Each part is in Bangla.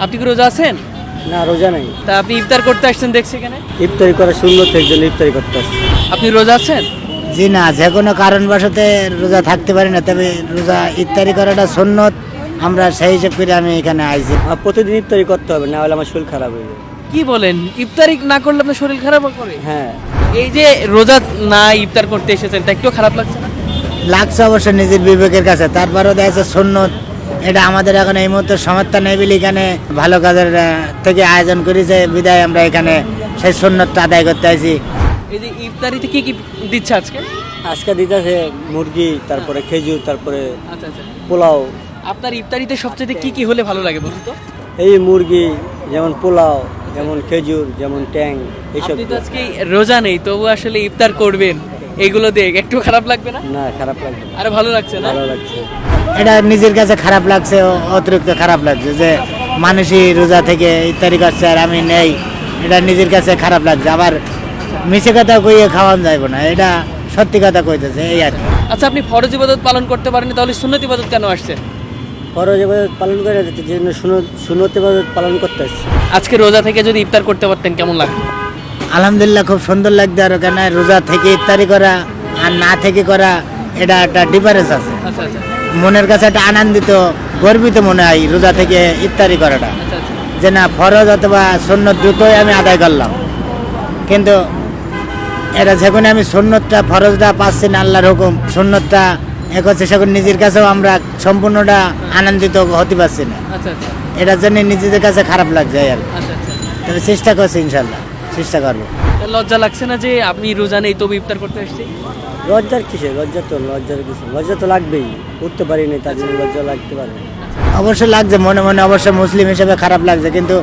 আপনি কি রোজা আছেন? না, রোজা নাই। তা আপনি ইফতার করতে আসছেন দেখছি এখানে। ইফতারি করা সুন্নত, একজন ইফতারি করতে আসছে। আপনি রোজা আছেন? জি না, যে কোনো কারণবশতে রোজা থাকতে পারি না, তবে রোজা ইফতারি করাটা সুন্নত, আমরা সেই হিসেব করে আমি এখানে আইছি। আর প্রতিদিন ইফতারি করতে হবে, না হলে আমার শরীর খারাপ হয়ে যাবে। কি বলেন, ইফতারি না করলে আপনার শরীর খারাপ করে? হ্যাঁ, এই যে রোজা না ইফতার করতে এসেছেন, তা একটু খারাপ লাগছে না? লাগছে অবশ্য নিজের বিবেকের কাছে, তারপরেও দেখা যাচ্ছে সুন্নত, এটা আমাদের এখন এই মুহূর্তে সমর্থ নেই বলে এখানে ভালো কাজের থেকে আয়োজন করি, যে বিদায় আমরা এখানে সেই সুন্নতটা আদায় করতে আইছি। এই যে ইফতারিতে কি কি দিচ্ছে আজকে? আজকে দিতেছে মুরগি, তারপরে খেজুর, তারপরে আচ্ছা আচ্ছা। পোলাও। আপনার ইফতারিতে সবচেয়ে কি কি হলে ভালো লাগে বলুন তো? এই মুরগি, যেমন পোলাও, যেমন খেজুর, যেমন ট্যাং, এইসব। আপনি তো আজকে রোজা নেই, তবু আসলে ইফতার করবেন, এগুলো দিয়ে একটু খারাপ লাগবে না? না, খারাপ লাগবে না, আরে ভালো লাগছে না? ভালো লাগছে। এটা নিজের কাছে খারাপ লাগছে, অতিরিক্ত খারাপ লাগছে যে মানুষই রোজা থেকে ইফতারি করছে আর আমি নেই, এটা নিজের কাছে খারাপ লাগছে। আবার মিছে কথা কইয়ে খাওয়ান যাইব না, এটা সত্যি কথা কইতেছে, এই আর কি। আচ্ছা, আপনি ফরজ ইবাদত পালন করতে পারেননি, তাহলে সুন্নত ইবাদত কেন আসছেন? ফরজ ইবাদত পালন করে যাচ্ছে, যে জন্য সুন্নত ইবাদত পালন করতে আসছে। আজকে রোজা থেকে যদি ইফতার করতে পারতেন কেমন লাগতো? আলহামদুলিল্লাহ, খুব সুন্দর লাগছে। আর ওখানে রোজা থেকে ইফতারি করা আর না থেকে করা, এটা একটা ডিফারেন্স আছে। আচ্ছা আচ্ছা মনের কাছে একটা আনন্দিত, গর্বিত মনে হয় রোজা থেকে ইফতারি করাটা, আচ্ছা আচ্ছা। যে না ফরজ অথবা সুন্নত দুটোই আমি আদায় করলাম, কিন্তু এটা যেখানে আমি সুন্নতটা, ফরজটা পাচ্ছি না, আল্লাহর হুকুম, সুন্নতটা এক হচ্ছে, সেখানে নিজের কাছেও আমরা সম্পূর্ণটা আনন্দিত হতে পারছি না। আচ্ছা আচ্ছা এটার জন্য নিজেদের কাছে খারাপ লাগছে আর কি। আচ্ছা আচ্ছা। তবে চেষ্টা করছি, ইনশাল্লাহ চেষ্টা করবো। তা লজ্জা লাগছে না যে আপনি রোজা নেই তবু ইফতার করতে আসছি? লজ্জার কিসে? লজ্জার কিছু, লজ্জা তো লাগবেই। উঠতে পারিনি, তার জন্য লজ্জা লাগতে পারে। অবশ্যই লাগছে, মনে মনে অবশ্যই মুসলিম হিসেবে খারাপ লাগছে, কিন্তু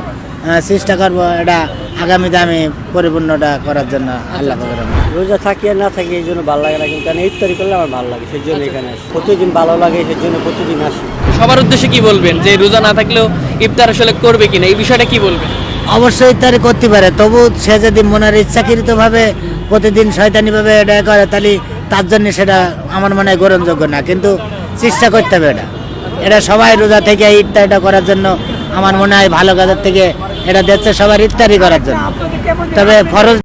চেষ্টা করবো এটা আগামীতে আমি পরিপূর্ণটা করার জন্য। আল্লাহ পাকের রহমতে। রোজা থাকি আর না থাকি এই জন্য ভালো লাগে না, কিন্তু আমি ইফতারি করলে আমার ভালো লাগে, সেই জন্য এখানে আসি। প্রতিদিন ভালো লাগে, সেই জন্য প্রতিদিন আসি। সবার উদ্দেশ্যে কি বলবেন যে রোজা না থাকলেও ইফতার আসলে করবে কিনা, এই বিষয়টা কি বলবেন? অবশ্যই ইফতারি করতে পারে, তবু সে যদি মনের ইচ্ছাকৃতভাবে প্রতিদিন শয়তানিভাবে এটা করে, তাহলে তার জন্য সেটা আমার মনে হয় গ্রহণযোগ্য না, কিন্তু চেষ্টা করতে হবে। এটা সবাই রোজা থেকে ইফতারিটা করার জন্য আমার মনে হয় ভালো কাজের থেকে এটা দিচ্ছে সবার ইফতারি করার জন্য, তবে ফরজ